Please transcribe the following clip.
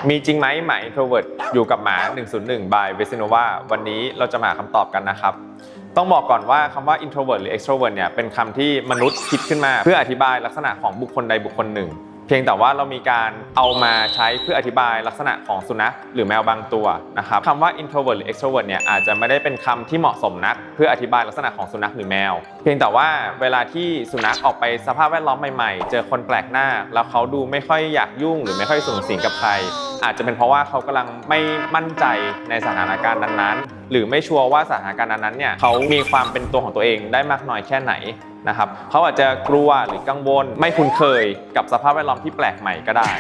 มีจริงไหมหมา introvert อยู่กับหมา101 by Vesinova วันนี้เราจะมาหาคำตอบกันนะครับต้องบอกก่อนว่าคำว่า introvert หรือ extrovert เนี่ยเป็นคำที่มนุษย์คิดขึ้นมาเพื่ออธิบายลักษณะของบุคคลใดบุคคลหนึ่งเพียงแต่ว่าเรามีการเอามาใช้เพื่ออธิบายลักษณะของสุนัขหรือแมวบางตัวนะครับคำว่า introvert หรือ extrovert เนี่ยอาจจะไม่ได้เป็นคำที่เหมาะสมนักเพื่ออธิบายลักษณะของสุนัขหรือแมวเพียงแต่ว่าเวลาที่สุนัขออกไปสภาพแวดล้อมใหม่ๆเจอคนแปลกหน้าแล้วเขาดูไม่ค่อยอยากยุ่งหรือไม่ค่อยสุงสิงกับใครอาจจะเป็นเพราะว่าเขากำลังไม่มั่นใจในสถานการณ์นั้นๆหรือไม่ชัวร์ว่าสถานการณ์นั้นๆเนี่ยเขามีความเป็นตัวของตัวเองได้มากน้อยแค่ไหนนะครับเขาอาจจะกลัวหรือกังวลไม่คุ้นเคยกับสภาพแวดล้อมที่แปลกใหม่ก็ได้